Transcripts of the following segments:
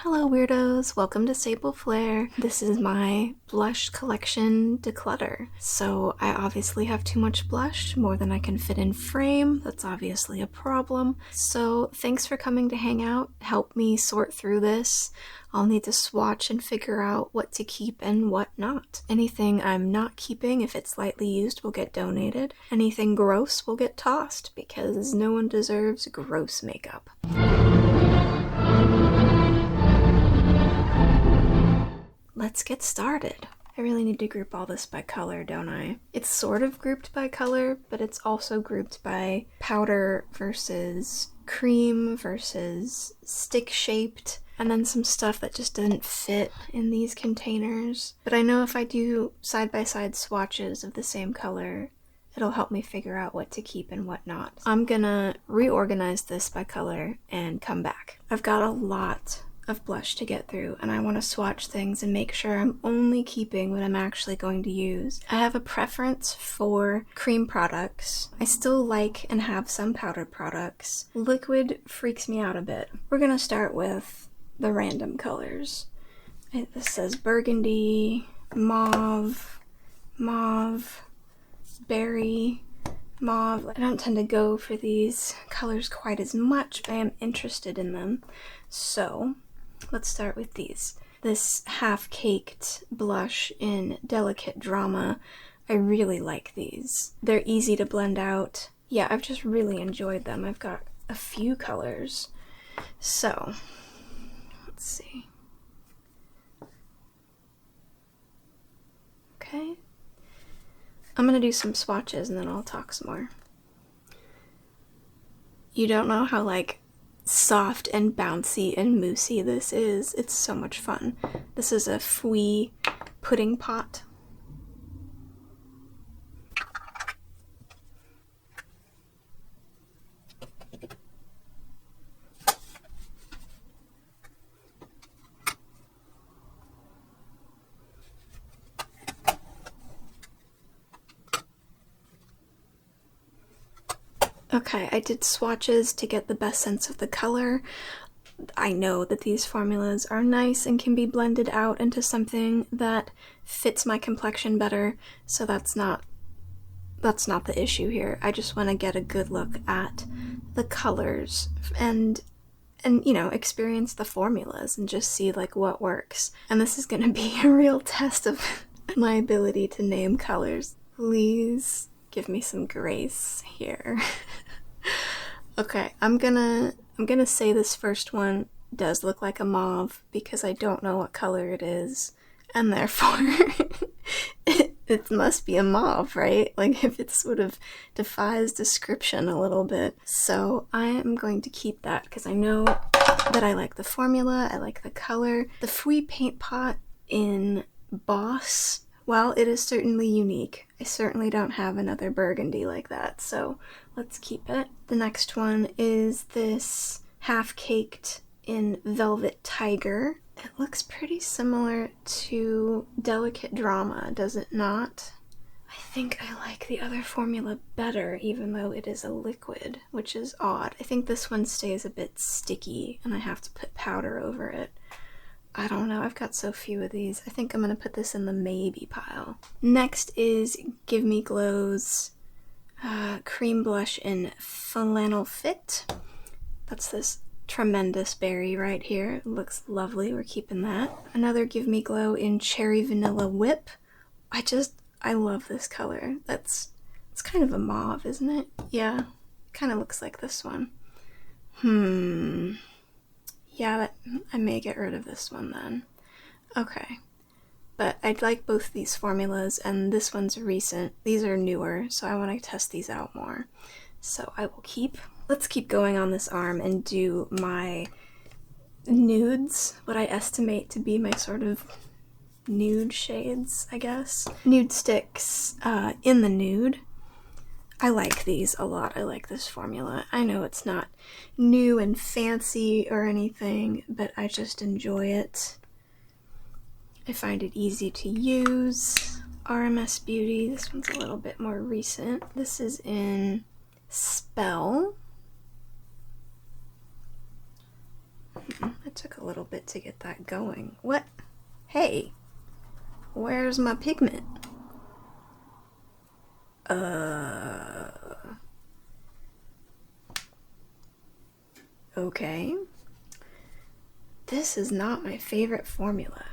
Hello weirdos, welcome to Sable Flare. This is my blush collection declutter. So I obviously have too much blush, more than I can fit in frame. That's obviously a problem. So thanks for coming to hang out, help me sort through this. I'll need to swatch and figure out what to keep and what not. Anything I'm not keeping, if it's lightly used, will get donated. Anything gross will get tossed because no one deserves gross makeup. Let's get started. I really need to group all this by color, don't I? It's sort of grouped by color, but it's also grouped by powder versus cream versus stick-shaped, and then some stuff that just didn't fit in these containers. But I know if I do side-by-side swatches of the same color, it'll help me figure out what to keep and what not. I'm gonna reorganize this by color and come back. I've got a lot of blush to get through, and I want to swatch things and make sure I'm only keeping what I'm actually going to use. I have a preference for cream products. I still like and have some powdered products. Liquid freaks me out a bit. We're gonna start with the random colors. This says burgundy, mauve, berry, mauve. I don't tend to go for these colors quite as much, but I am interested in them. So let's start with these. This half-caked blush in Delicate Drama. I really like these. They're easy to blend out. Yeah, I've just really enjoyed them. I've got a few colors. So, let's see. Okay. I'm gonna do some swatches and then I'll talk some more. You don't know how, like, soft and bouncy and moussey this is. It's so much fun. This is a Fui pudding pot. Okay, I did swatches to get the best sense of the color. I know that these formulas are nice and can be blended out into something that fits my complexion better, so that's not the issue here. I just want to get a good look at the colors and you know, experience the formulas and just see like what works. And this is gonna be a real test of my ability to name colors. Please give me some grace here. Okay, I'm gonna say this first one does look like a mauve because I don't know what color it is, and therefore it must be a mauve, right? Like, if it sort of defies description a little bit. So I am going to keep that because I know that I like the formula, I like the color. The Fui paint pot in Boss, well, it is certainly unique. I certainly don't have another burgundy like that, so let's keep it. The next one is this half-caked in Velvet Tiger. It looks pretty similar to Delicate Drama, does it not? I think I like the other formula better, even though it is a liquid, which is odd. I think this one stays a bit sticky, and I have to put powder over it. I don't know, I've got so few of these. I think I'm gonna put this in the maybe pile. Next is Give Me Glow's cream blush in Flannel Fit. That's this tremendous berry right here. It looks lovely, we're keeping that. Another Give Me Glow in Cherry Vanilla Whip. I love this color. It's kind of a mauve, isn't it? Yeah, it kind of looks like this one. Yeah, I may get rid of this one then. Okay. But I'd like both these formulas, and this one's recent. These are newer, so I want to test these out more. So I will let's keep going on this arm and do my nudes, what I estimate to be my sort of nude shades, I guess. Nude sticks in the nude. I like these a lot. I like this formula. I know it's not new and fancy or anything, but I just enjoy it. I find it easy to use. RMS Beauty, this one's a little bit more recent. This is in Spell. It took a little bit to get that going. What? Hey, where's my pigment? Okay. This is not my favorite formula.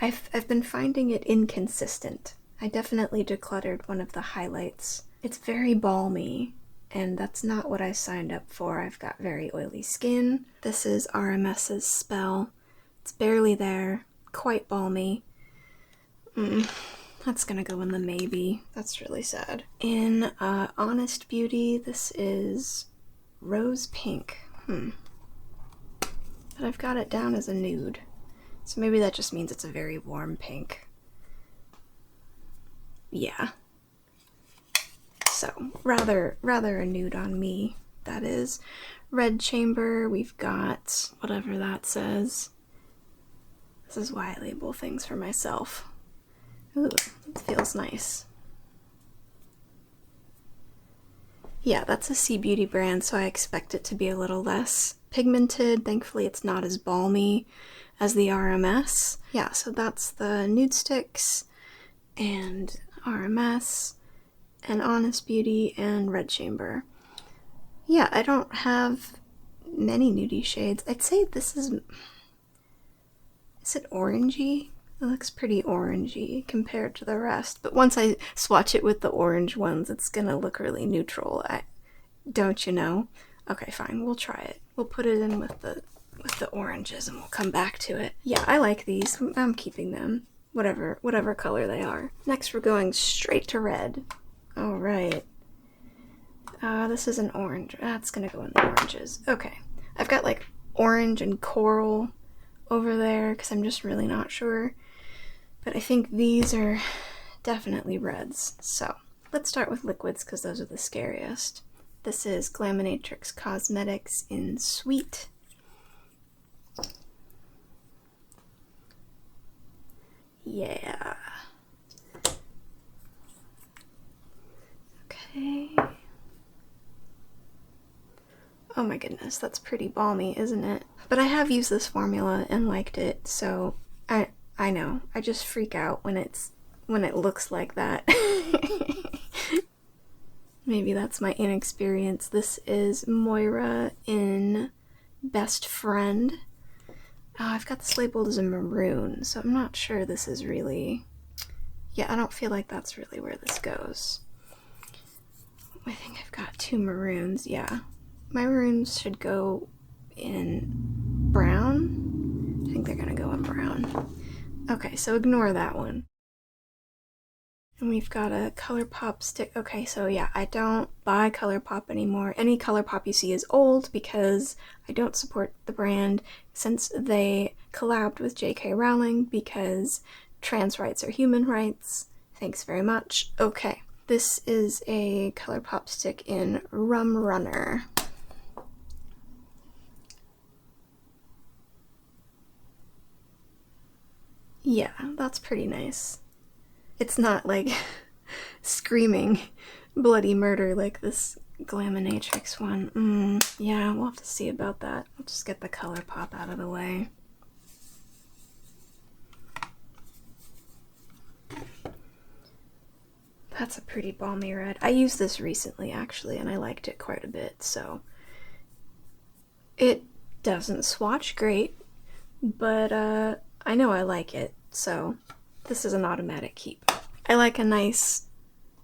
I've been finding it inconsistent. I definitely decluttered one of the highlights. It's very balmy, and that's not what I signed up for. I've got very oily skin. This is RMS's Spell. It's barely there, quite balmy. That's gonna go in the maybe. That's really sad. In Honest Beauty, this is Rose Pink. But I've got it down as a nude. So maybe that just means it's a very warm pink. Yeah. So, rather a nude on me, that is. Red Chamber, we've got whatever that says. This is why I label things for myself. Ooh, it feels nice. Yeah, that's a Sea Beauty brand, so I expect it to be a little less pigmented. Thankfully, it's not as balmy as the RMS. Yeah, so that's the Nude Sticks and RMS and Honest Beauty and Red Chamber. Yeah, I don't have many nudie shades. I'd say this is it orangey? It looks pretty orangey compared to the rest, but once I swatch it with the orange ones, it's gonna look really neutral. Don't you know? Okay, fine, we'll try it. We'll put it in with the oranges and we'll come back to it. Yeah, I like these. I'm keeping them. Whatever color they are. Next we're going straight to red. Alright. This is an orange. That's gonna go in the oranges. Okay. I've got like orange and coral over there because I'm just really not sure. But I think these are definitely reds. So let's start with liquids because those are the scariest. This is Glaminatrix Cosmetics in Sweet. Yeah. Okay. Oh my goodness, that's pretty balmy, isn't it? But I have used this formula and liked it, so I know. I just freak out when it looks like that. Maybe that's my inexperience. This is Moira in Best Friend. Oh, I've got this labeled as a maroon, so I'm not sure this is really... Yeah, I don't feel like that's really where this goes. I think I've got two maroons, yeah. My maroons should go in brown. I think they're gonna go in brown. Okay, so ignore that one. And we've got a ColourPop stick. Okay, so yeah, I don't buy ColourPop anymore. Any ColourPop you see is old because I don't support the brand since they collabed with J.K. Rowling because trans rights are human rights. Thanks very much. Okay, this is a ColourPop stick in Rum Runner. Yeah, that's pretty nice. It's not like screaming bloody murder like this Glaminatrix one. Yeah, we'll have to see about that. I'll just get the ColourPop out of the way. That's a pretty balmy red. I used this recently actually and I liked it quite a bit, so it doesn't swatch great, but I know I like it, so this is an automatic keep. I like a nice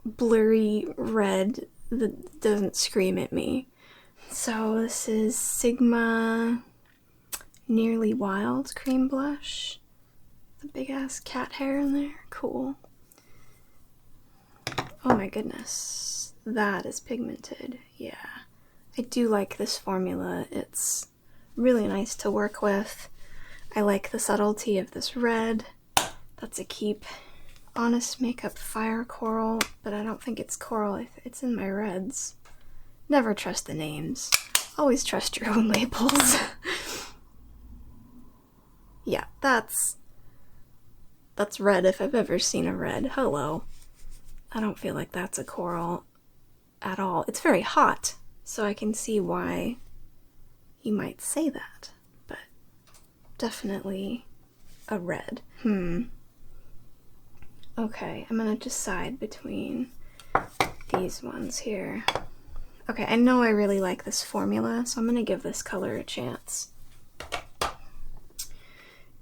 blurry red that doesn't scream at me. So this is Sigma Nearly Wild Cream Blush. The big ass cat hair in there, cool. Oh my goodness, that is pigmented, yeah. I do like this formula, it's really nice to work with. I like the subtlety of this red. That's a keep. Honest Makeup Fire Coral, but I don't think it's coral. It's in my reds. Never trust the names. Always trust your own labels. Yeah, that's red if I've ever seen a red. Hello. I don't feel like that's a coral at all. It's very hot, so I can see why you might say that, but definitely a red. Okay, I'm gonna decide between these ones here. Okay, I know I really like this formula, so I'm gonna give this color a chance.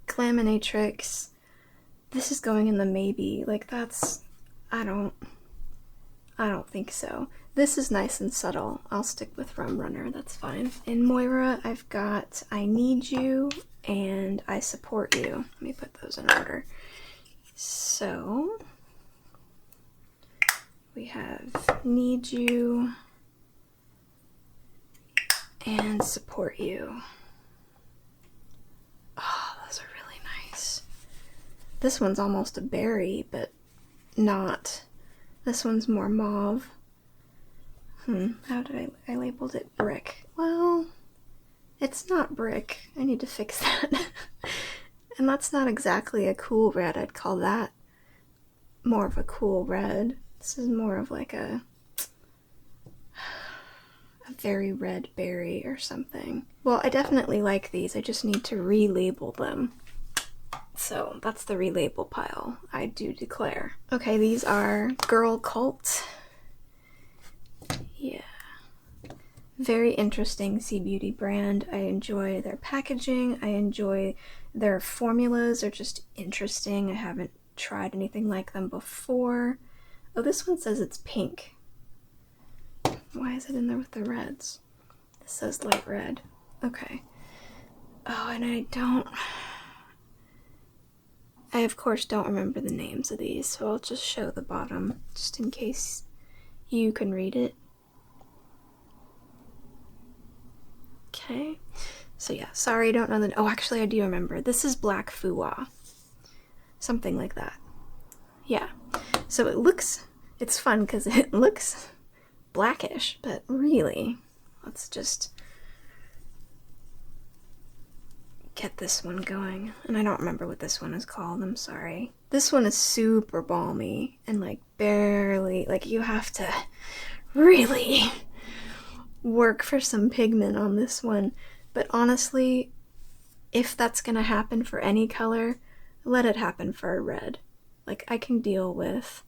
Glaminatrix. This is going in the maybe. Like, that's... I don't think so. This is nice and subtle. I'll stick with Rum Runner, that's fine. In Moira, I've got I Need You and I Support You. Let me put those in order. So, we have Need You and Support You. Oh, those are really nice. This one's almost a berry, but not. This one's more mauve. How did I labeled it brick? Well, it's not brick. I need to fix that. And that's not exactly a cool red. I'd call that more of a cool red. This is more of like a very red berry or something. Well, I definitely like these. I just need to relabel them. So that's the relabel pile, I do declare. Okay, these are Girl Cult. Yeah. Very interesting Sea Beauty brand. I enjoy their packaging. I enjoy their formulas. They're just interesting. I haven't tried anything like them before. Oh, this one says it's pink. Why is it in there with the reds? This says light red. Okay. Oh, and I of course don't remember the names of these, so I'll just show the bottom, just in case you can read it. Okay, so yeah, sorry, I don't know oh, actually I do remember. This is Black Fuwa. Something like that. Yeah, so it's fun because it looks blackish, but really, let's just get this one going. And I don't remember what this one is called, I'm sorry. This one is super balmy and like barely, like you have to really work for some pigment on this one. But honestly, if that's gonna happen for any color, let it happen for a red. Like, I can deal with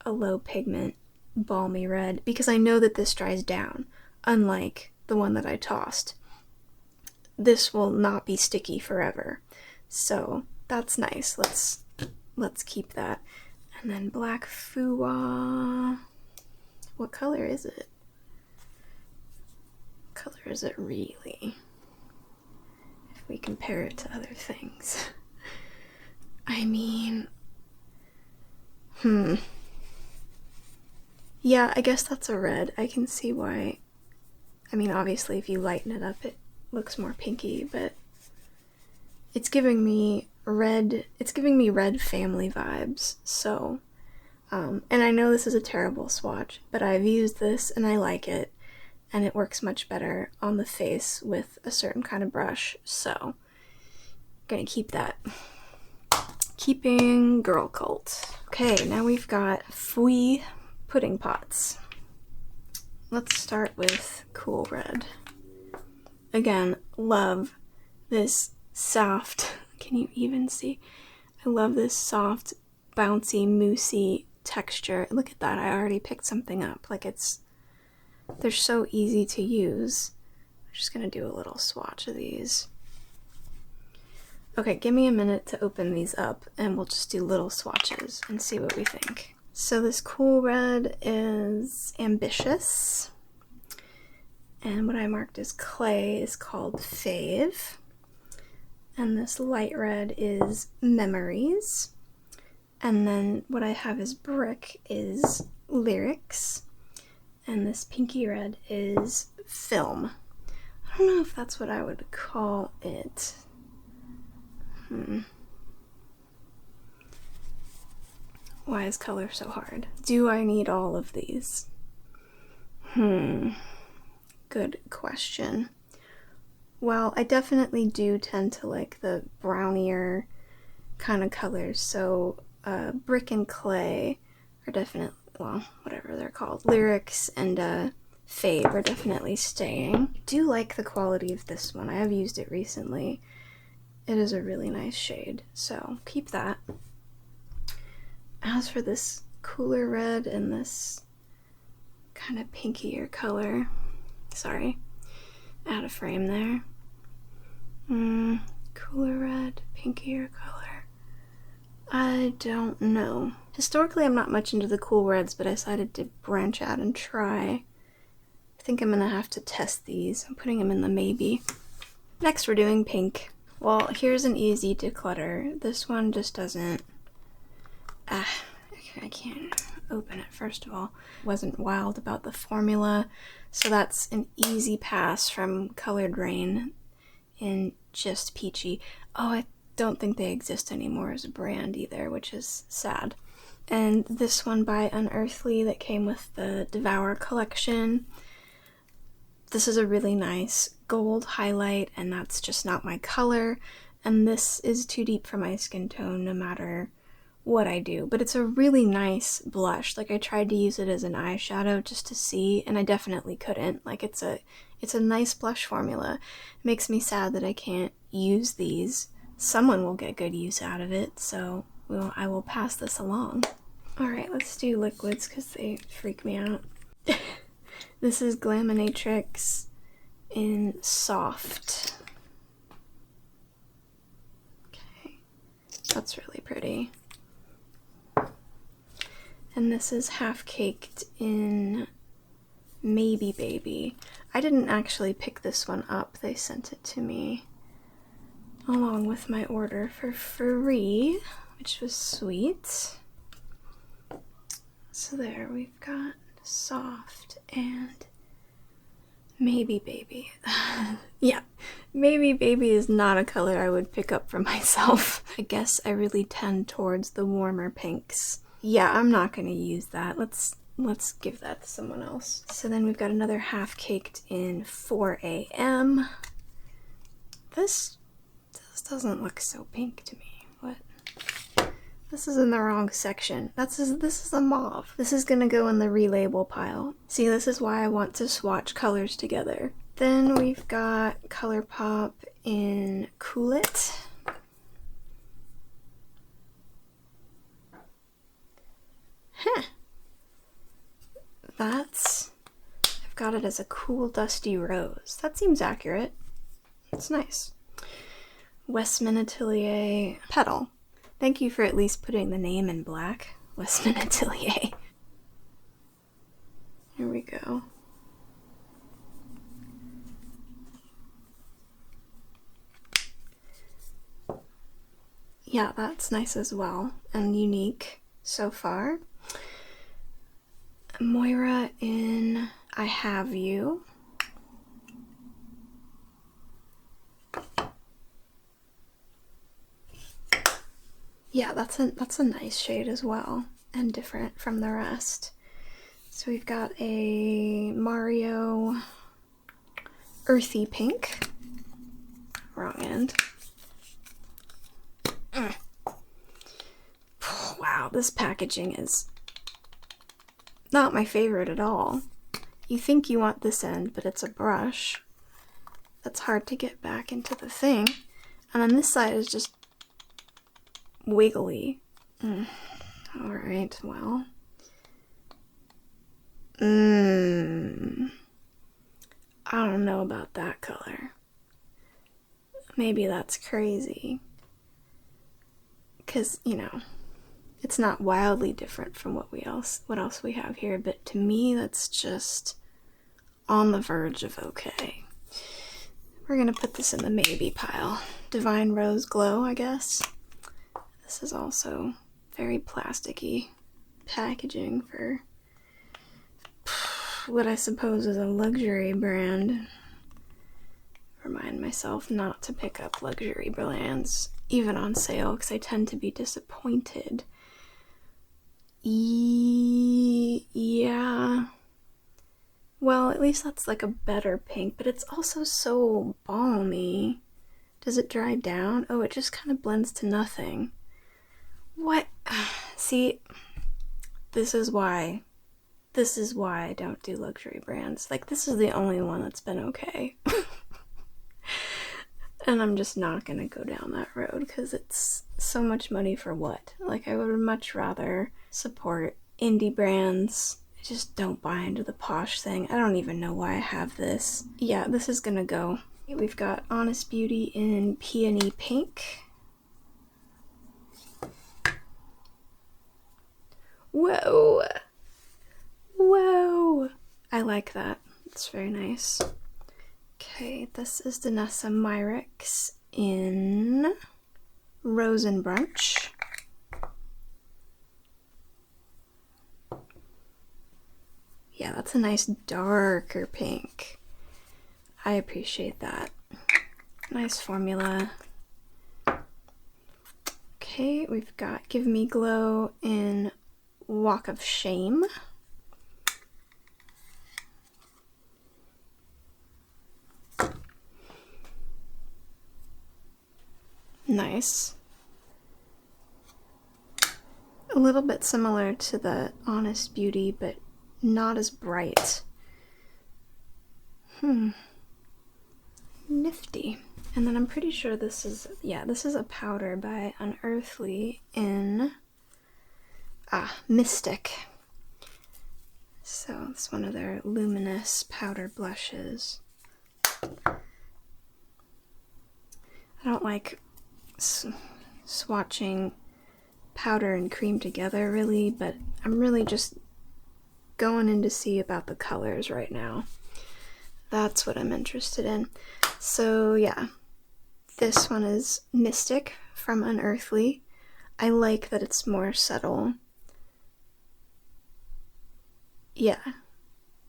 a low pigment balmy red because I know that this dries down, unlike the one that I tossed. This will not be sticky forever, so that's nice. Let's keep that. And then Black Fuwa. What color is it? What color is it really? If we compare it to other things. I mean, yeah, I guess that's a red. I can see why. I mean, obviously, if you lighten it up, it looks more pinky, but it's giving me red. It's giving me red family vibes. So, and I know this is a terrible swatch, but I've used this and I like it, and it works much better on the face with a certain kind of brush. So, I'm gonna keep that. Keeping Girl Cult. Okay, now we've got Fui pudding pots. Let's start with Cool Red. Again, love this soft, can you even see? I love this soft, bouncy, moussey texture. Look at that, I already picked something up. Like they're so easy to use. I'm just gonna do a little swatch of these. Okay, give me a minute to open these up and we'll just do little swatches and see what we think. So this Cool Red is Ambitious. And what I marked as clay is called Fave. And this light red is Memories. And then what I have as brick is Lyrics. And this pinky red is Film. I don't know if that's what I would call it. Why is color so hard? Do I need all of these? Good question. Well, I definitely do tend to like the brownier kind of colors, so brick and clay are definitely, well, whatever they're called, Lyrics and fade. We're definitely staying. I do like the quality of this one. I have used it recently. It is a really nice shade, so keep that. As for this cooler red and this kind of pinkier color, sorry, out of frame there. Cooler red, pinkier color. I don't know. Historically, I'm not much into the cool reds, but I decided to branch out and try. I think I'm gonna have to test these. I'm putting them in the maybe. Next, we're doing pink. Well, here's an easy declutter. This one just doesn't... I can't open it, first of all. Wasn't wild about the formula, so that's an easy pass from Colored Rain in just peachy. Oh, I don't think they exist anymore as a brand either, which is sad. And this one by Unearthly that came with the Devour collection. This is a really nice gold highlight, and that's just not my color, and this is too deep for my skin tone no matter what I do. But it's a really nice blush. Like, I tried to use it as an eyeshadow just to see, and I definitely couldn't. Like, it's a nice blush formula. It makes me sad that I can't use these. Someone will get good use out of it, so I will pass this along. Alright, let's do liquids because they freak me out. This is Glaminatrix in Soft. Okay, that's really pretty. And this is Half Caked in Maybe Baby. I didn't actually pick this one up. They sent it to me along with my order for free, which was sweet. So there, we've got Soft and Maybe Baby. Yeah, Maybe Baby is not a color I would pick up for myself. I guess I really tend towards the warmer pinks. Yeah, I'm not gonna use that. Let's give that to someone else. So then we've got another Half Caked in 4 a.m. This doesn't look so pink to me. What? This is in the wrong section. This is a mauve. This is gonna go in the relabel pile. See, this is why I want to swatch colors together. Then we've got ColourPop in Cool It. Huh. I've got it as a cool dusty rose. That seems accurate. It's nice. Westman Atelier Petal. Thank you for at least putting the name in black. Westman Atelier. Here we go. Yeah, that's nice as well, and unique so far. Moira in I Have You. Yeah, that's a nice shade as well, and different from the rest. So we've got a Mario Earthy Pink. Wrong end. Wow, this packaging is not my favorite at all. You think you want this end, but it's a brush. That's hard to get back into the thing. And then this side is just wiggly. Alright, well. I don't know about that color. Maybe that's crazy. Because, you know, it's not wildly different from what else we have here, but to me that's just on the verge of okay. We're gonna put this in the maybe pile. Divine Rose Glow, I guess. This is also very plasticky packaging for what I suppose is a luxury brand. Remind myself not to pick up luxury brands, even on sale, because I tend to be disappointed. Yeah. Well, at least that's like a better pink, but it's also so balmy. Does it dry down? Oh, it just kind of blends to nothing. What? See, this is why This is why I don't do luxury brands. Like, this is the only one that's been okay. And I'm just not gonna go down that road because it's so much money for what? Like, I would much rather support indie brands. I just don't buy into the posh thing. I don't even know why I have this. Yeah, this is gonna go. We've got Honest Beauty in Peony Pink. Whoa! Whoa! I like that. It's very nice. Okay, this is Danessa Myricks in Rose and Brunch. Yeah, that's a nice darker pink. I appreciate that. Nice formula. Okay, we've got Give Me Glow in Walk of Shame. Nice. A little bit similar to the Honest Beauty, but not as bright. Nifty. And then I'm pretty sure this is, yeah, this is a powder by Unearthly in Mystic. So it's one of their luminous powder blushes. I don't like swatching powder and cream together really, but I'm really just going in to see about the colors right now. That's what I'm interested in. So yeah, this one is Mystic from Unearthly. I like that it's more subtle. Yeah,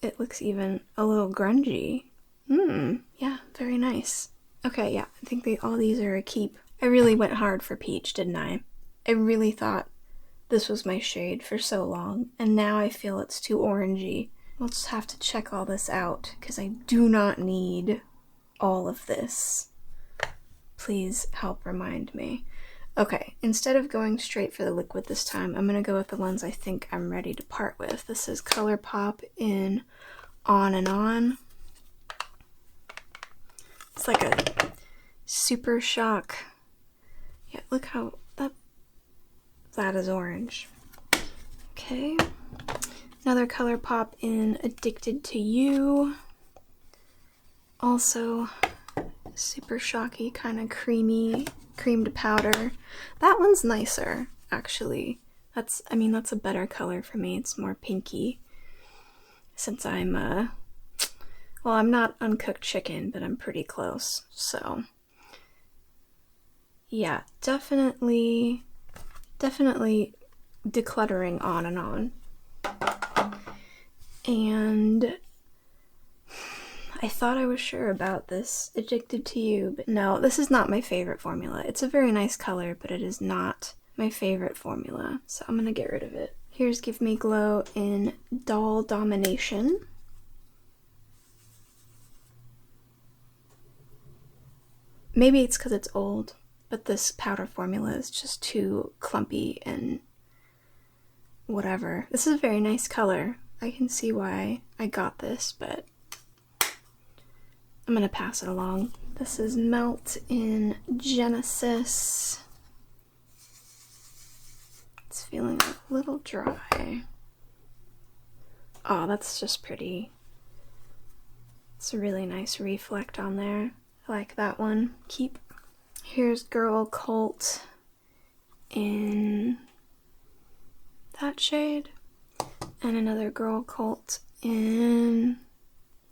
it looks even a little grungy. Yeah, very nice. Okay, yeah, I think all these are a keep. I really went hard for peach, didn't I? I really thought this was my shade for so long, and now I feel it's too orangey. We'll just have to check all this out, because I do not need all of this. Please help remind me. Okay, instead of going straight for the liquid this time, I'm going to go with the ones I think I'm ready to part with. This is ColourPop in On and On. It's like a Super Shock. Yeah, look how that is orange. Okay, another ColourPop in Addicted to You. Also super shocky, kind of creamy, creamed powder. That one's nicer, actually. That's a better color for me. It's more pinky. Since I'm, well, I'm not uncooked chicken, but I'm pretty close, so. Yeah, definitely decluttering On and On. And I thought I was sure about this Addicted to You, but no, this is not my favorite formula. It's a very nice color, but it is not my favorite formula, so I'm gonna get rid of it. Here's Give Me Glow in Doll Domination. Maybe it's because it's old, but this powder formula is just too clumpy and whatever. This is a very nice color. I can see why I got this, but I'm gonna pass it along. This is Melt in Genesis. It's feeling a little dry. Oh, that's just pretty. It's a really nice reflect on there. I like that one. Keep. Here's Girl Cult in that shade. And another Girl Cult in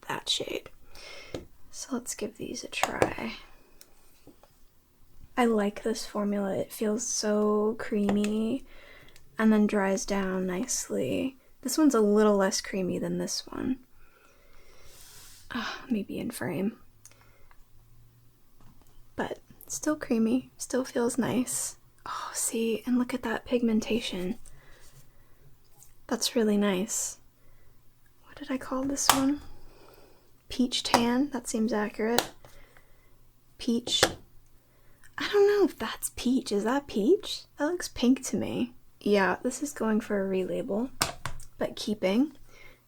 that shade. So let's give these a try. I like this formula. It feels so creamy and then dries down nicely. This one's a little less creamy than this one. Maybe in frame. But still creamy, still feels nice. Oh, see, and look at that pigmentation. That's really nice. What did I call this one? Peach Tan, that seems accurate. Peach. I don't know if that's peach. Is that peach? That looks pink to me. Yeah, this is going for a relabel, but keeping.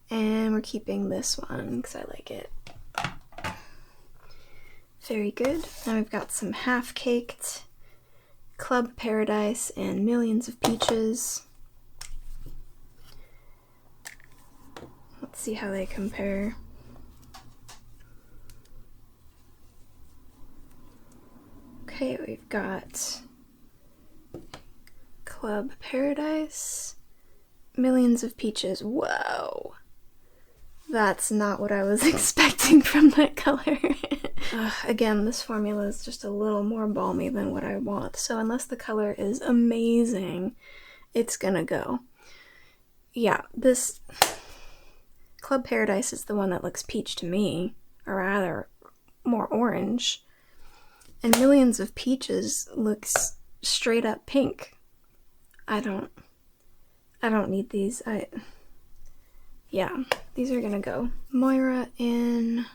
And we're keeping this one because I like it. Very good. Now we've got some half-caked Club Paradise and Millions of Peaches. Let's see how they compare. Okay, we've got Club Paradise, Millions of Peaches. Whoa! That's not what I was expecting from that color. Again, this formula is just a little more balmy than what I want, so unless the color is amazing, it's gonna go. Yeah, this Club Paradise is the one that looks peach to me, or rather, more orange. And Millions of Peaches looks straight up pink. I don't need these. Yeah, these are gonna go. Moira in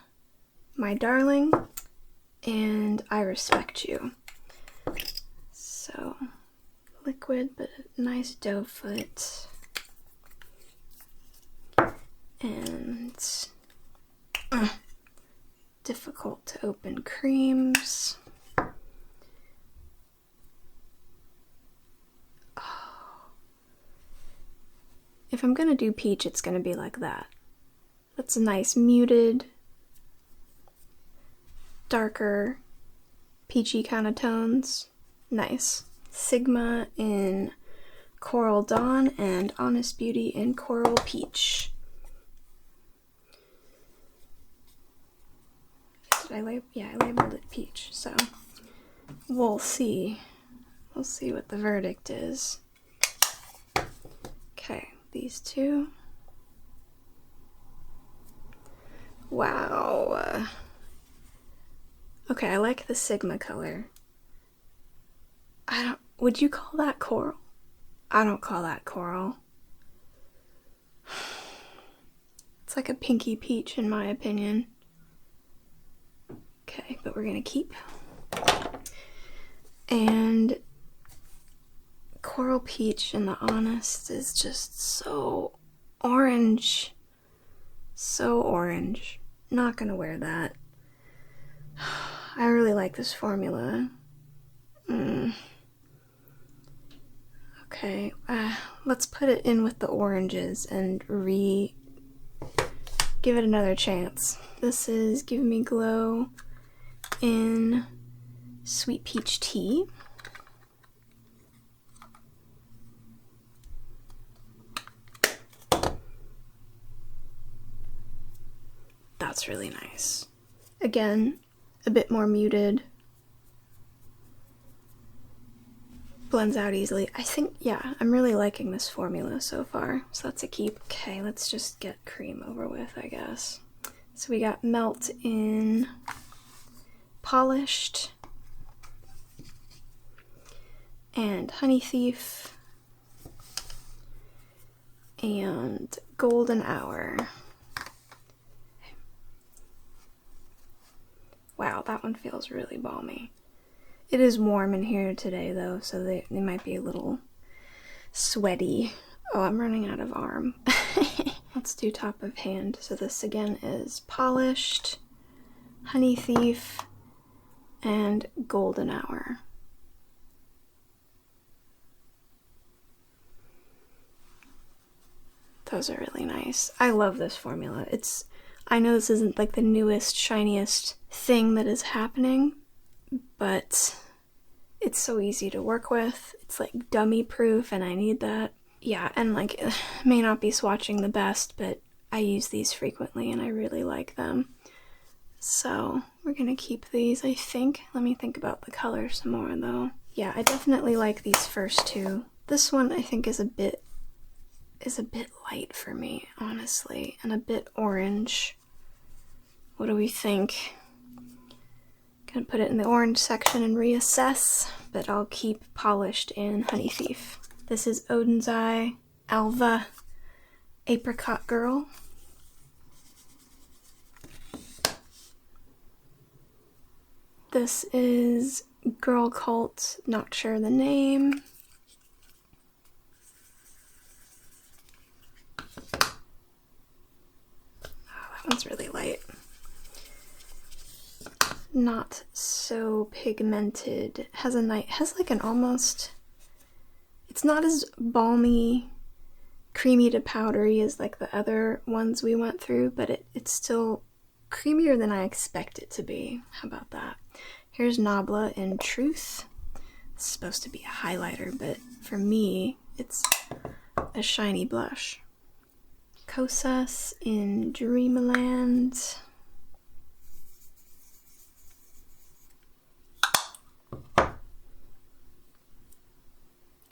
My Darling and I Respect You. So, liquid but nice doe foot. And difficult to open creams. If I'm gonna do peach, it's gonna be like that. That's a nice muted, darker, peachy kind of tones. Nice. Sigma in Coral Dawn and Honest Beauty in Coral Peach. Did I label? Yeah, I labeled it peach, so we'll see. We'll see what the verdict is. Okay. These two. Wow. Okay, I like the Sigma color. Would you call that coral? I don't call that coral. It's like a pinky peach in my opinion. Okay, but we're gonna keep. And Coral Peach in the Honest is just so orange. So orange. Not gonna wear that. I really like this formula. Okay, let's put it in with the oranges and give it another chance. This is Give Me Glow in Sweet Peach Tea. That's really nice. Again, a bit more muted. Blends out easily. I think, yeah, I'm really liking this formula so far, so that's a keep. Okay, let's just get cream over with, I guess. So we got Melt in Polished and Honey Thief and Golden Hour. Wow, that one feels really balmy. It is warm in here today though, so they might be a little sweaty. Oh, I'm running out of arm. Let's do top of hand. So this again is Polished, Honey Thief, and Golden Hour. Those are really nice. I love this formula. I know this isn't like the newest, shiniest thing that is happening, but it's so easy to work with. It's like dummy proof and I need that. Yeah, and like, may not be swatching the best, but I use these frequently and I really like them. So we're gonna keep these, I think. Let me think about the color some more though. Yeah, I definitely like these first two. This one I think is a bit light for me, honestly, and a bit orange. What do we think? Gonna put it in the orange section and reassess, but I'll keep Polished in Honey Thief. This is Odin's Eye, Alva, Apricot Girl. This is Girl Cult, not sure the name. one's really light. Not so pigmented. Has like an almost, it's not as balmy, creamy to powdery as like the other ones we went through, but it's still creamier than I expect it to be. How about that? Here's Nabla in Truth. It's supposed to be a highlighter, but for me, it's a shiny blush. Kosas in Dreamland.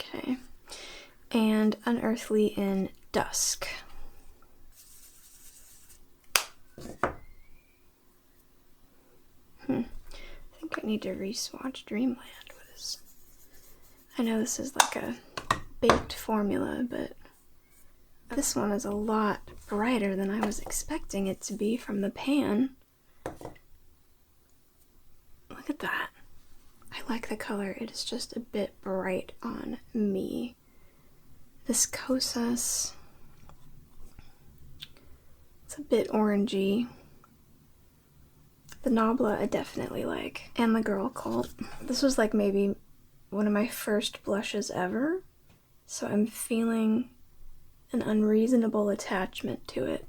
Okay. And Unearthly in Dusk. I think I need to re-swatch Dreamland. I know this is like a baked formula, but this one is a lot brighter than I was expecting it to be from the pan. Look at that. I like the color. It is just a bit bright on me. This Kosas, it's a bit orangey. The Nabla I definitely like. And the Girl Cult. This was like maybe one of my first blushes ever, so I'm feeling an unreasonable attachment to it,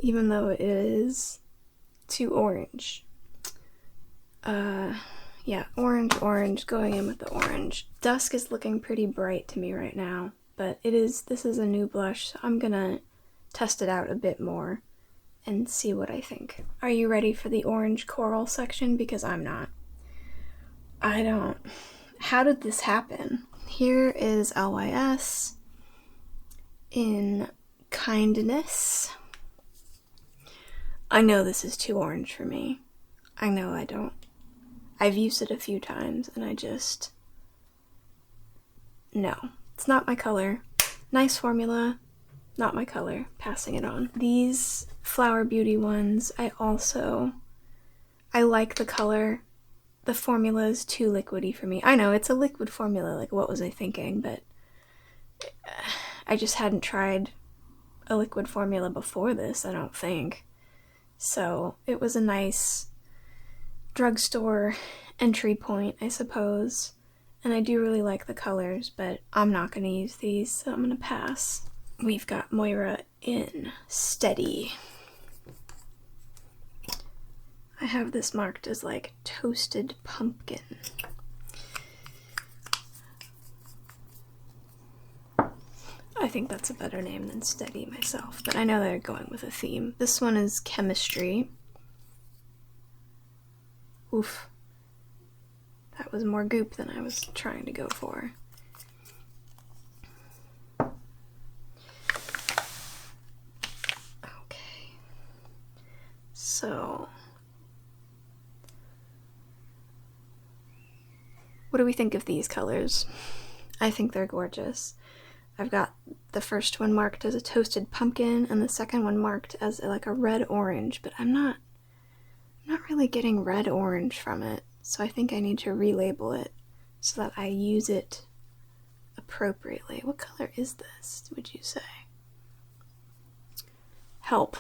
even though it is too orange. Yeah, orange, going in with the orange. Dusk is looking pretty bright to me right now, but this is a new blush, so I'm gonna test it out a bit more and see what I think. Are you ready for the orange coral section? Because I'm not. How did this happen? Here is LYS in Kindness. I know this is too orange for me. I know I don't. I've used it a few times and no, it's not my color. Nice formula, not my color. Passing it on. These Flower Beauty ones, I like the color. The formula is too liquidy for me. I know, it's a liquid formula, like what was I thinking, but I just hadn't tried a liquid formula before this, I don't think. So it was a nice drugstore entry point, I suppose. And I do really like the colors, but I'm not going to use these, so I'm going to pass. We've got Moira in Steady. I have this marked as like Toasted Pumpkin. I think that's a better name than Steady myself, but I know they're going with a theme. This one is Chemistry. Oof. That was more goop than I was trying to go for. Okay. So what do we think of these colors? I think they're gorgeous. I've got the first one marked as a Toasted Pumpkin and the second one marked as like a red orange, but I'm not really getting red orange from it, so I think I need to relabel it so that I use it appropriately. What color is this, would you say? Help.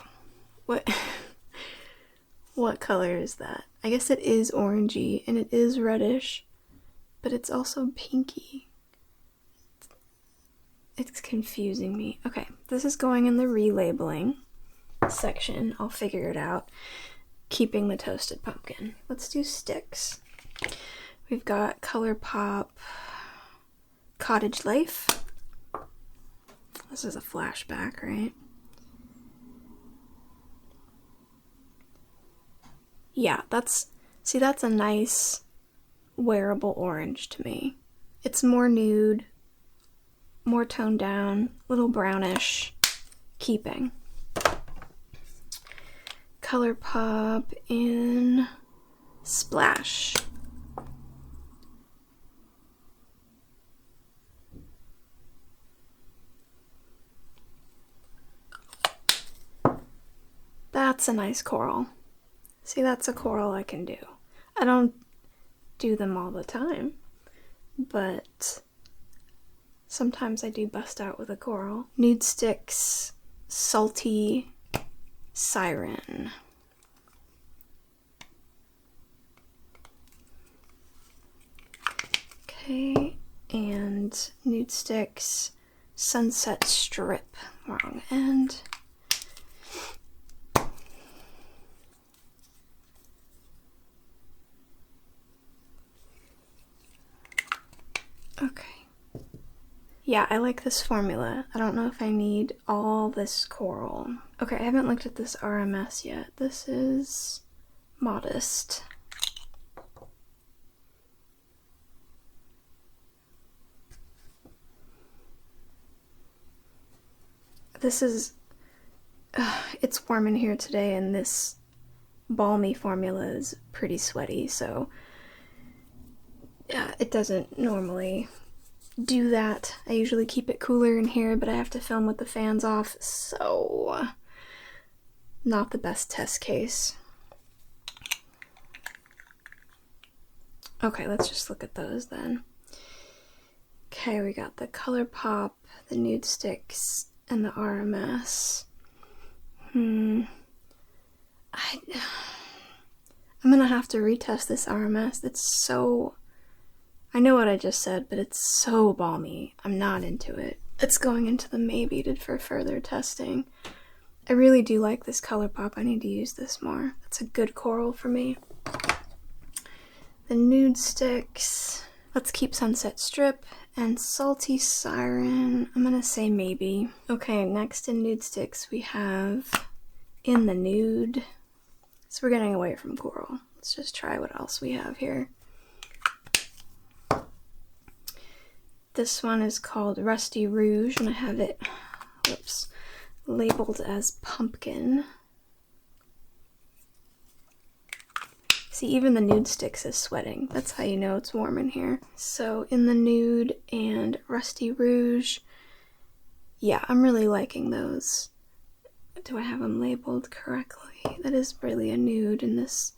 What color is that? I guess it is orangey and it is reddish, but it's also pinky. It's confusing me. Okay, this is going in the relabeling section. I'll figure it out. Keeping the Toasted Pumpkin. Let's do sticks. We've got ColourPop Cottage Life. This is a flashback, right? Yeah, that's a nice wearable orange to me. It's more nude, more toned down, a little brownish. Keeping. ColourPop in Splash. That's a nice coral. See, that's a coral I can do. I don't do them all the time, but sometimes I do bust out with a coral. Nude Sticks Salty Siren. Okay, and Nude Sticks Sunset Strip. Wrong end. Okay. Yeah, I like this formula. I don't know if I need all this coral. Okay, I haven't looked at this RMS yet. This is Modest. This is, it's warm in here today, and this balmy formula is pretty sweaty, so it doesn't normally do that. I usually keep it cooler in here, but I have to film with the fans off, so not the best test case. Okay, let's just look at those then. Okay, we got the ColourPop, the Nude Sticks, and the RMS. I'm gonna have to retest this RMS. It's so... I know what I just said, but it's so balmy. I'm not into it. It's going into the maybe for further testing. I really do like this ColourPop. I need to use this more. That's a good coral for me. The Nude Sticks. Let's keep Sunset Strip and Salty Siren. I'm gonna say maybe. Okay, next in Nude Sticks we have In the Nude. So we're getting away from coral. Let's just try what else we have here. This one is called Rusty Rouge, and I have it, whoops, labeled as Pumpkin. See, even the Nude Sticks is sweating. That's how you know it's warm in here. So In the Nude and Rusty Rouge. Yeah, I'm really liking those. Do I have them labeled correctly? That is really a nude in this.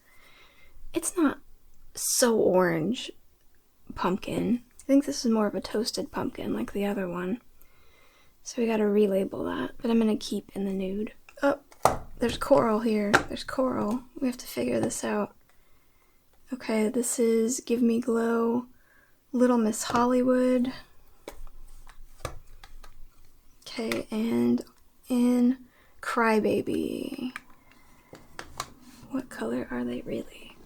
It's not so orange pumpkin. I think this is more of a toasted pumpkin like the other one. So we gotta relabel that, but I'm gonna keep In the Nude. Oh, there's coral here. There's coral. We have to figure this out. Okay, this is Give Me Glow, Little Miss Hollywood. Okay, and in Crybaby. What color are they really?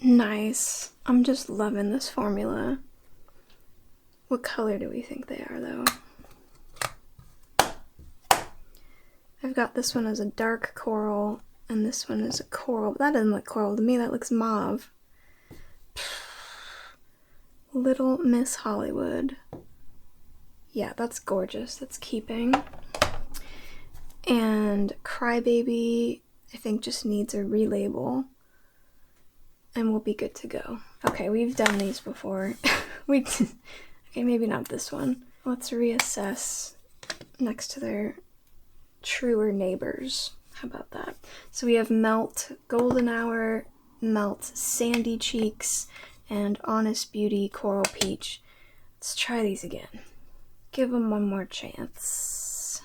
Nice. I'm just loving this formula. What color do we think they are, though? I've got this one as a dark coral, and this one is a coral. But that doesn't look coral to me, that looks mauve. Little Miss Hollywood. Yeah, that's gorgeous. That's keeping. And Crybaby, I think, just needs a relabel. And we'll be good to go. Okay, we've done these before. Okay, maybe not this one. Let's reassess next to their truer neighbors. How about that? So we have Melt, Golden Hour, Melt, Sandy Cheeks, and Honest Beauty, Coral Peach. Let's try these again. Give them one more chance.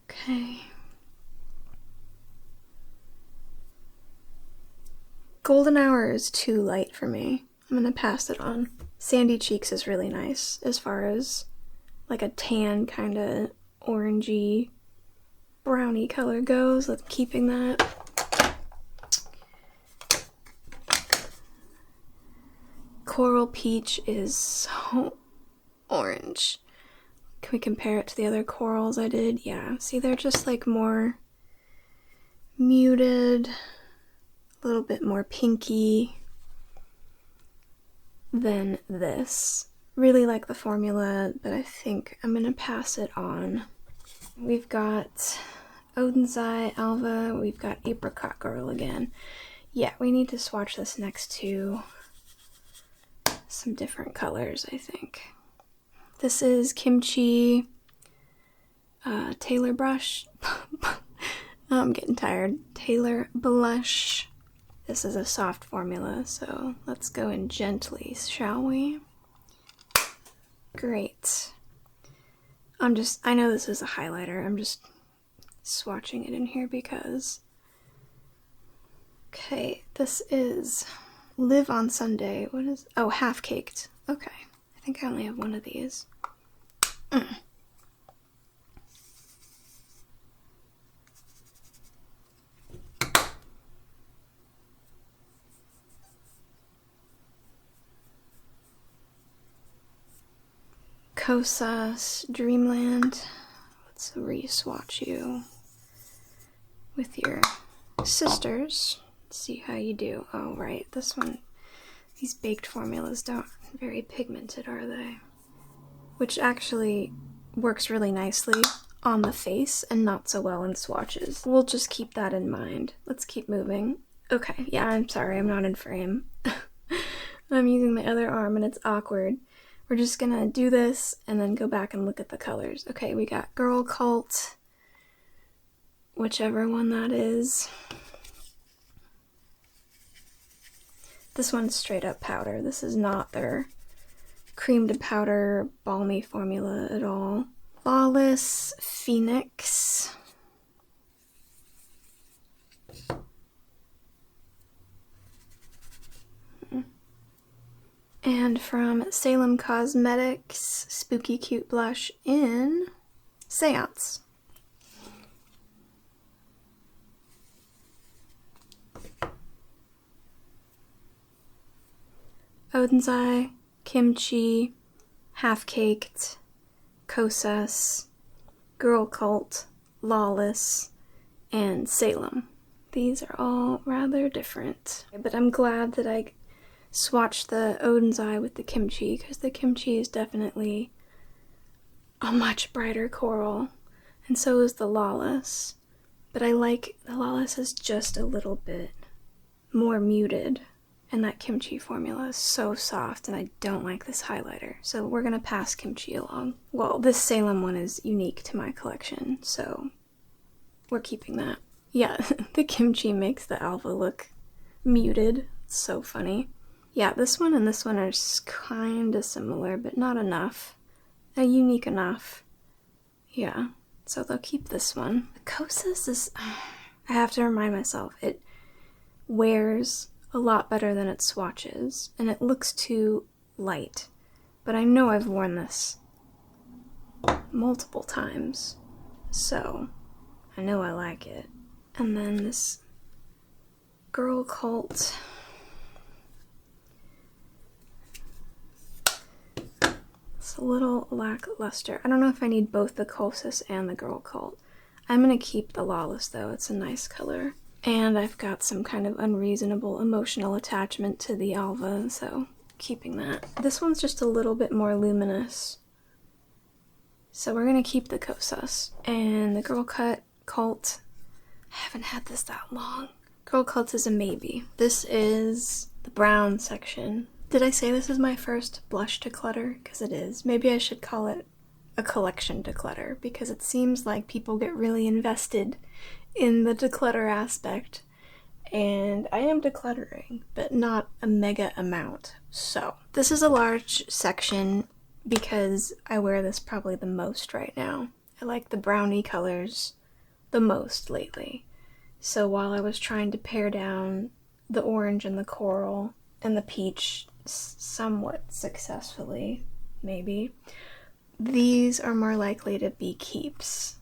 Okay. Golden Hour is too light for me. I'm gonna pass it on. Sandy Cheeks is really nice as far as like a tan kind of orangey brownie color goes. Let's keeping that. Coral Peach is so orange. Can we compare it to the other corals I did? Yeah, see, they're just like more muted, a little bit more pinky than this. Really like the formula, but I think I'm gonna pass it on. We've got Odin's Eye, Alva, we've got Apricot Girl again. Yeah, we need to swatch this next to some different colors, I think. This is Kimchi Taylor Brush. I'm getting tired. Taylor Blush. This is a soft formula, so let's go in gently, shall we? Great. I know this is a highlighter, I'm just swatching it in here because... Okay, this is Live on Sunday. What is... Oh, Half Caked. Okay, I think I only have one of these. Kosas Dreamland. Let's re-swatch you with your sisters. Let's see how you do. Oh, right, this one, these baked formulas aren't very pigmented, are they? Which actually works really nicely on the face and not so well in swatches. We'll just keep that in mind. Let's keep moving. Okay, yeah, I'm sorry, I'm not in frame. I'm using my other arm and it's awkward. We're just gonna do this and then go back and look at the colors. Okay, we got Girl Cult, whichever one that is. This one's straight up powder. This is not their cream to powder balmy formula at all. Flawless Phoenix. And from Salem Cosmetics, Spooky Cute Blush in Seance. Odin's Eye, Kimchi, Half Caked, Kosas, Girl Cult, Lawless, and Salem. These are all rather different, but I'm glad that I swatched the Odin's Eye with the Kimchi, because the Kimchi is definitely a much brighter coral, and so is the Lawless. But I like the Lawless is just a little bit more muted, and that Kimchi formula is so soft, and I don't like this highlighter, so we're gonna pass Kimchi along. Well, this Salem one is unique to my collection, so we're keeping that. Yeah, the Kimchi makes the Alva look muted. It's so funny. Yeah, this one and this one are kinda similar, but not enough. Unique enough. Yeah, so they'll keep this one. The Kosas is... I have to remind myself, it wears a lot better than it swatches, and it looks too light. But I know I've worn this multiple times, so I know I like it. And then this Girl Cult... a little lackluster. I don't know if I need both the Kosas and the Girl Cult. I'm gonna keep the Lawless though, it's a nice color. And I've got some kind of unreasonable emotional attachment to the Alva, so keeping that. This one's just a little bit more luminous, so we're gonna keep the Kosas. And the Girl Cult, I haven't had this that long. Girl Cult is a maybe. This is the brown section. Did I say this is my first blush declutter? Because it is. Maybe I should call it a collection declutter, because it seems like people get really invested in the declutter aspect. And I am decluttering, but not a mega amount. So, this is a large section because I wear this probably the most right now. I like the brownie colors the most lately. So while I was trying to pare down the orange and the coral and the peach somewhat successfully, maybe, these are more likely to be keeps.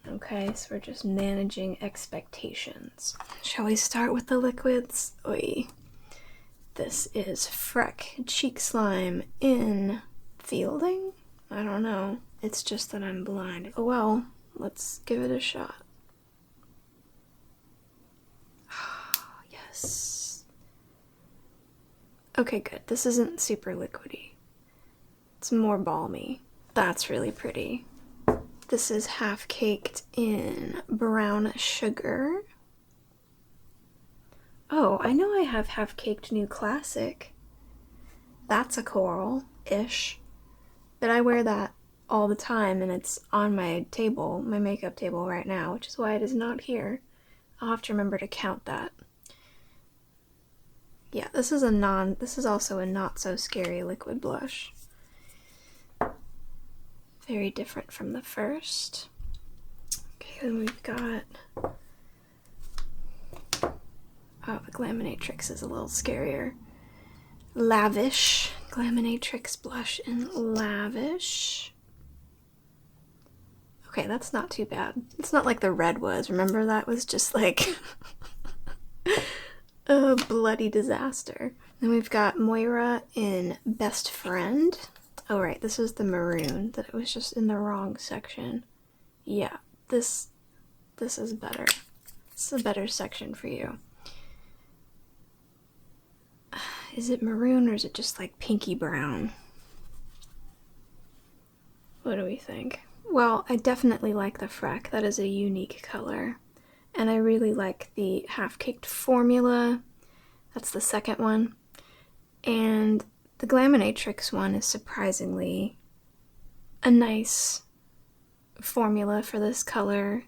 Okay, so we're just managing expectations. Shall we start with the liquids? Oi. This is Freck Cheek Slime in Fielding? I don't know. It's just that I'm blind. Oh well, let's give it a shot. Yes. Okay, good. This isn't super liquidy. It's more balmy. That's really pretty. This is Half Caked in Brown Sugar. Oh, I know I have Half Caked New Classic. That's a coral-ish. But I wear that all the time, and it's on my table, my makeup table right now, which is why it is not here. I'll have to remember to count that. Yeah, this is also a not so scary liquid blush. Very different from the first. Okay, then we've got, oh, the Glaminatrix is a little scarier. Lavish, Glaminatrix blush in Lavish. Okay, that's not too bad. It's not like the red was. Remember, that was just like a bloody disaster. Then we've got Moira in Best Friend. Oh right, this is the maroon, that it was just in the wrong section. Yeah, this is better. This is a better section for you. Is it maroon or is it just like pinky brown? What do we think? Well, I definitely like the Freck. That is a unique color. And I really like the Half-Caked Formula. That's the second one. And the Glaminatrix one is surprisingly a nice formula for this color.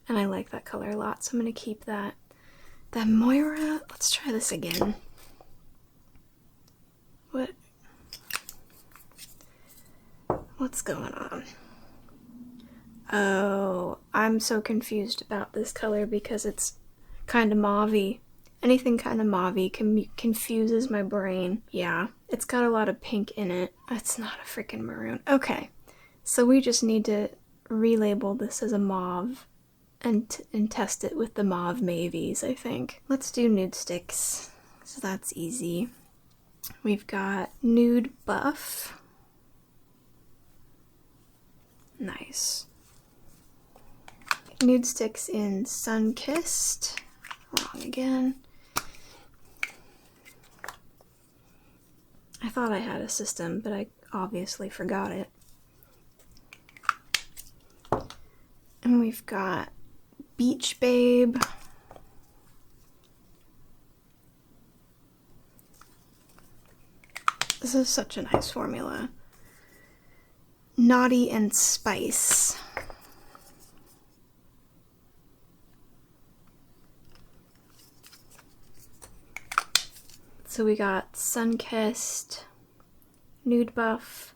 And I like that color a lot, so I'm going to keep that. The Moira, let's try this again. What's going on? Oh, I'm so confused about this color because it's kind of mauve-y. Anything kind of mauve-y confuses my brain. Yeah, it's got a lot of pink in it. It's not a freaking maroon. Okay, so we just need to relabel this as a mauve and test it with the mauve mavies, I think. Let's do nude sticks, so that's easy. We've got Nude Buff. Nice. Nude sticks in Sun-Kissed. Wrong again. I thought I had a system, but I obviously forgot it. And we've got Beach Babe. This is such a nice formula. Naughty and Spice. So we got Sun-Kissed, Nude Buff,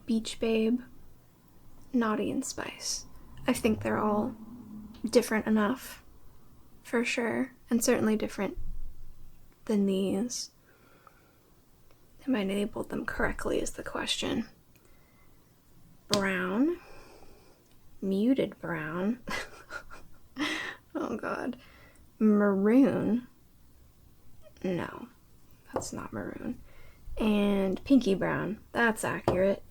Beach Babe, Naughty and Spice. I think they're all different enough, for sure, and certainly different than these. Am I labeled them correctly is the question. Brown, muted brown, oh god, maroon, no, that's not maroon, and pinky brown, that's accurate.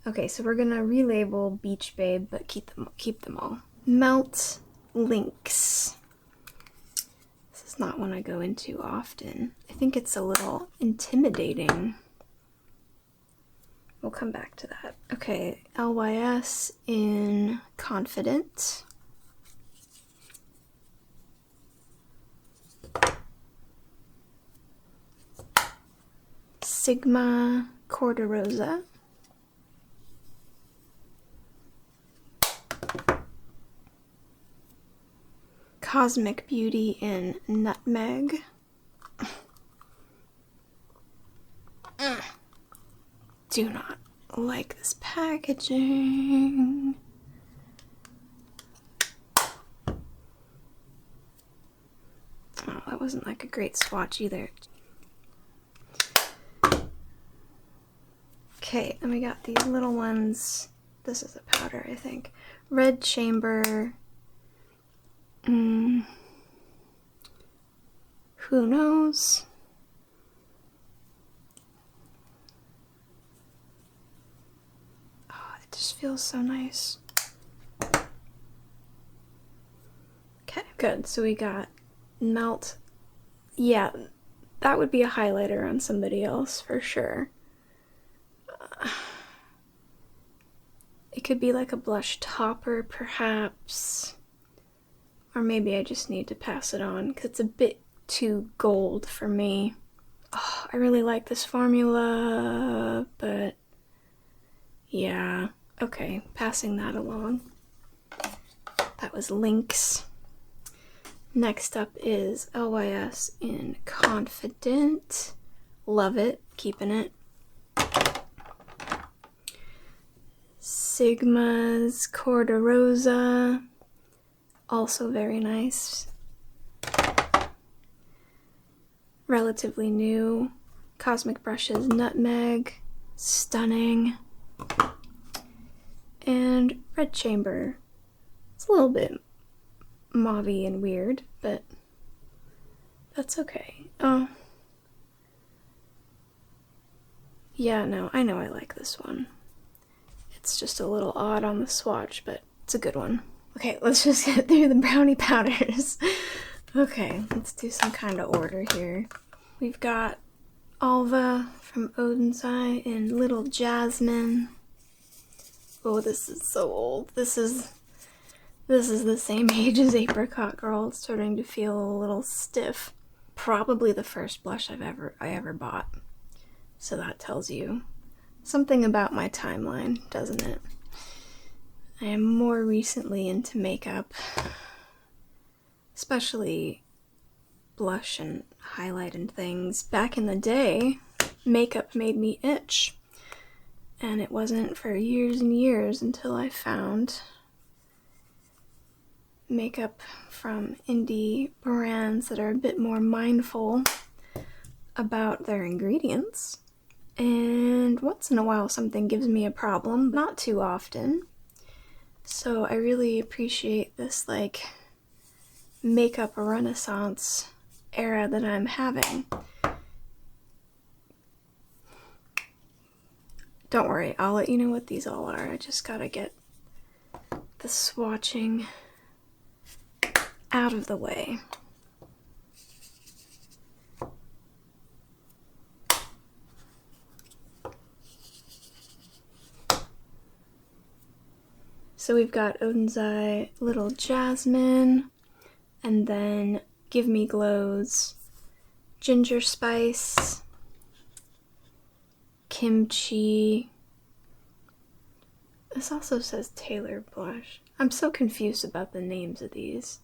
Okay, so we're gonna relabel Beach Babe, but keep them all. Melt Lynx. This is not one I go into often. I think it's a little intimidating. We'll come back to that. Okay, LYS in Confident. Sigma Corderosa. Cosmic Beauty in Nutmeg. Do not like this packaging. Oh, that wasn't like a great swatch either. Okay, then we got these little ones. This is a powder, I think. Red Chamber. Who knows? Oh, it just feels so nice. Okay, good. So we got Melt. Yeah, that would be a highlighter on somebody else for sure. It could be like a blush topper, perhaps. Or maybe I just need to pass it on because it's a bit too gold for me. Oh, I really like this formula, but yeah. Okay, passing that along. That was Lynx. Next up is LYS in Confident. Love it, keeping it. Sigma's Corderosa, also very nice. Relatively new. Cosmic Brushes Nutmeg, stunning. And Red Chamber. It's a little bit mauve-y and weird, but that's okay. Oh. Yeah, no, I know I like this one. It's just a little odd on the swatch, but it's a good one. Okay, let's just get through the brownie powders. Okay, let's do some kind of order here. We've got Alva from Odin's Eye in Little Jasmine. Oh, this is so old. This is the same age as Apricot Girl. It's starting to feel a little stiff. Probably the first blush I ever bought. So that tells you something about my timeline, doesn't it? I am more recently into makeup, especially blush and highlight and things. Back in the day, makeup made me itch. And it wasn't for years and years until I found makeup from indie brands that are a bit more mindful about their ingredients. And once in a while something gives me a problem, not too often. So I really appreciate this like makeup renaissance era that I'm having. Don't worry, I'll let you know what these all are. I just gotta get the swatching out of the way. So we've got Odin's Eye, Little Jasmine, and then Give Me Glow's Ginger Spice, Kimchi. This also says Taylor Blush. I'm so confused about the names of these.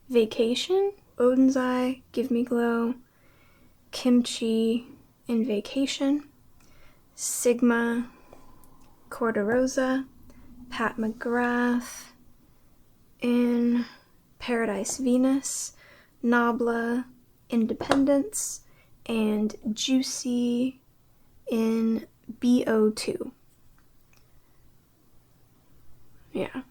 Vacation, Odin's Eye, Give Me Glow, Kimchi in Vacation, Sigma, Corderosa, Pat McGrath in Paradise Venus, Nabla, Independence, and Juicy in BO2. Yeah,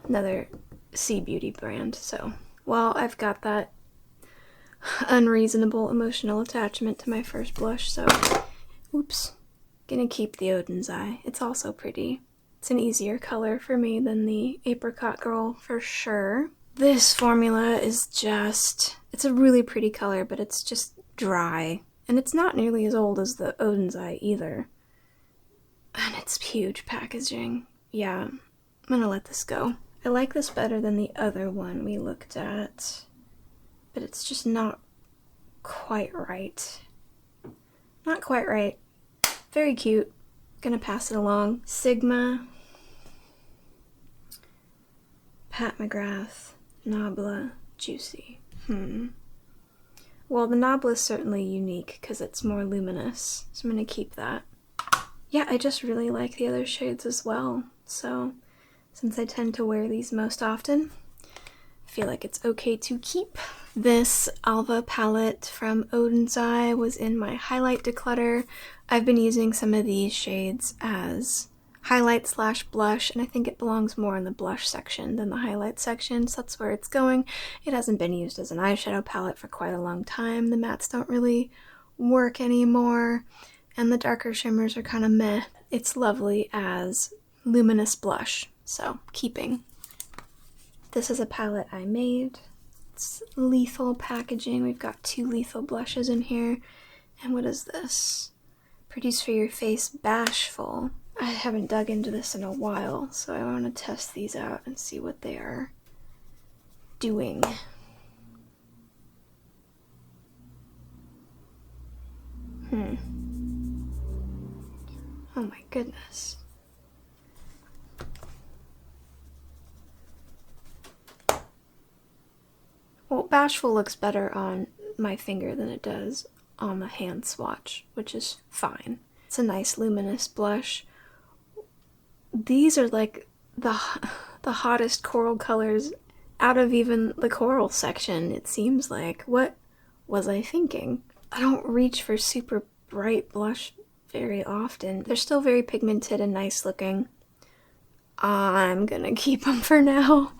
another Sea Beauty brand. So, well, I've got that unreasonable emotional attachment to my first blush, so oops, gonna keep the Odin's Eye. It's also pretty. It's an easier color for me than the Apricot Girl for sure. This formula is just, it's a really pretty color, but it's just dry. And it's not nearly as old as the Odin's Eye either. And it's huge packaging. Yeah, I'm gonna let this go. I like this better than the other one we looked at, but it's just not quite right. Not quite right. Very cute. Gonna pass it along. Sigma, Pat McGrath, Nabla, Juicy. Well, the Nabla is certainly unique because it's more luminous, so I'm gonna keep that. Yeah, I just really like the other shades as well, so since I tend to wear these most often, I feel like it's okay to keep. This Alva palette from Odin's Eye was in my highlight declutter. I've been using some of these shades as highlight slash blush, and I think it belongs more in the blush section than the highlight section, so that's where it's going. It hasn't been used as an eyeshadow palette for quite a long time. The mattes don't really work anymore, and the darker shimmers are kind of meh. It's lovely as luminous blush, so keeping. This is a palette I made. It's lethal packaging. We've got 2 lethal blushes in here. And what is this? Pretties for Your Face Bashful. I haven't dug into this in a while, so I want to test these out and see what they are doing. Oh my goodness. Well, Bashful looks better on my finger than it does on the hand swatch, which is fine. It's a nice luminous blush. These are like the hottest coral colors out of even the coral section, it seems like. What was I thinking? I don't reach for super bright blush very often. They're still very pigmented and nice looking. I'm gonna keep them for now.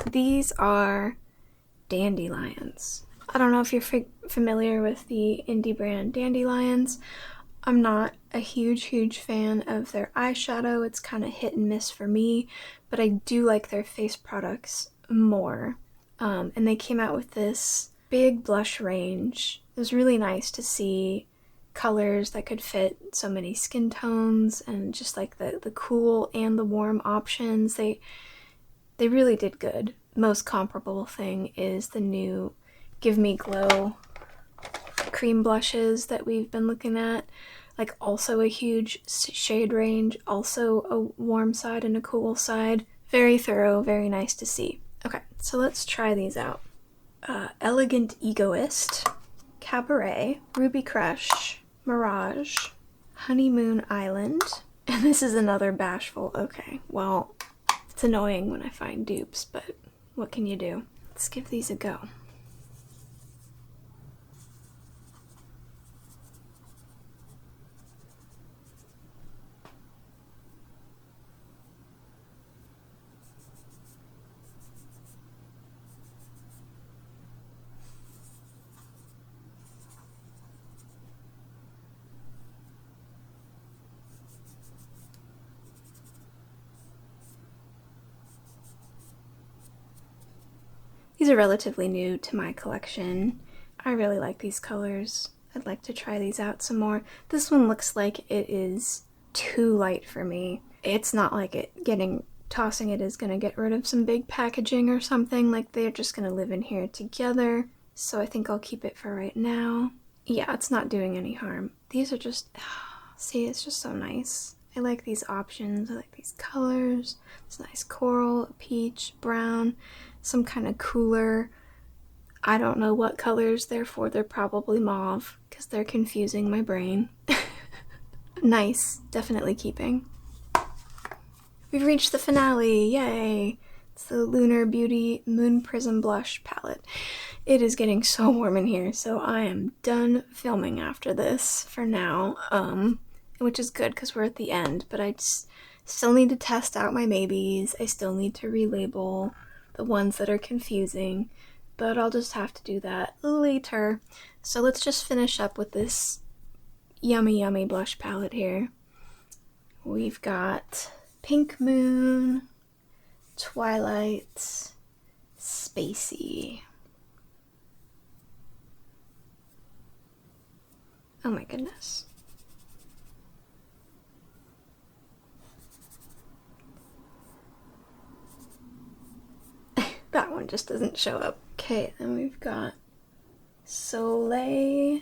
These are Dandelions. I don't know if you're familiar with the indie brand Dandelions. I'm not a huge fan of their eyeshadow. It's kind of hit and miss for me, but I do like their face products more. And they came out with this big blush range. It was really nice to see colors that could fit so many skin tones and just like the cool and the warm options. They really did good. Most comparable thing is the new Give Me Glow cream blushes that we've been looking at. Like also a huge shade range, also a warm side and a cool side. Very thorough, very nice to see. Okay, so let's try these out. Elegant Egoist, Cabaret, Ruby Crush, Mirage, Honeymoon Island, and this is another Bashful. Okay, well, it's annoying when I find dupes, but what can you do? Let's give these a go. These are relatively new to my collection. I really like these colors. I'd like to try these out some more. This one looks like it is too light for me. It's not like tossing it is gonna get rid of some big packaging or something. Like they're just gonna live in here together. So I think I'll keep it for right now. Yeah, it's not doing any harm. These are just, see, it's just so nice. I like these options. I like these colors. It's nice coral, peach, brown, some kind of cooler, I don't know what colors, therefore they're probably mauve, because they're confusing my brain. Nice, definitely keeping. We've reached the finale, yay! It's the Lunar Beauty Moon Prism Blush palette. It is getting so warm in here, so I am done filming after this for now, which is good because we're at the end, but I still need to test out my maybes. I still need to relabel the ones that are confusing, but I'll just have to do that later. So let's just finish up with this yummy blush palette here. We've got Pink Moon, Twilight, Spacey. Oh my goodness. That one just doesn't show up. Okay, then we've got Soleil,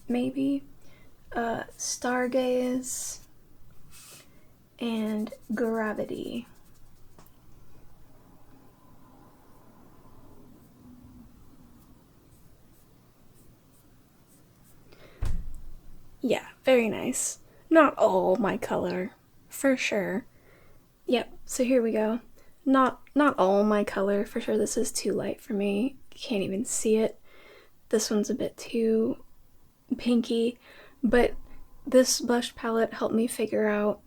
maybe, Stargaze, and Gravity. Yeah, very nice. Not all my color, for sure. Yep, so here we go. Not all my color, for sure. This is too light for me. Can't even see it. This one's a bit too pinky, but this blush palette helped me figure out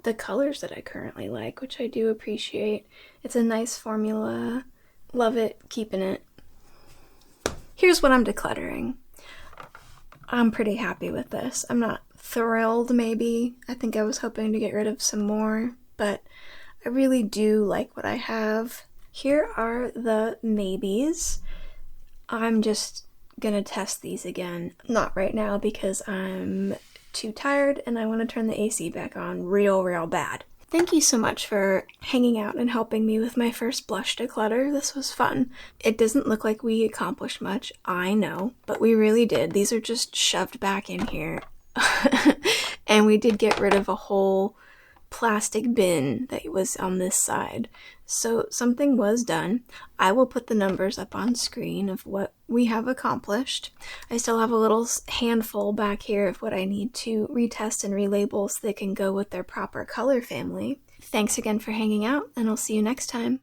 the colors that I currently like, which I do appreciate. It's a nice formula. Love it, keeping it. Here's what I'm decluttering. I'm pretty happy with this. I'm not thrilled, maybe. I think I was hoping to get rid of some more, but I really do like what I have. Here are the maybes. I'm just gonna test these again. Not right now because I'm too tired and I want to turn the AC back on real bad. Thank you so much for hanging out and helping me with my first blush declutter. This was fun. It doesn't look like we accomplished much, I know, but we really did. These are just shoved back in here. And we did get rid of a whole plastic bin that was on this side. So something was done. I will put the numbers up on screen of what we have accomplished. I still have a little handful back here of what I need to retest and relabel so they can go with their proper color family. Thanks again for hanging out, and I'll see you next time.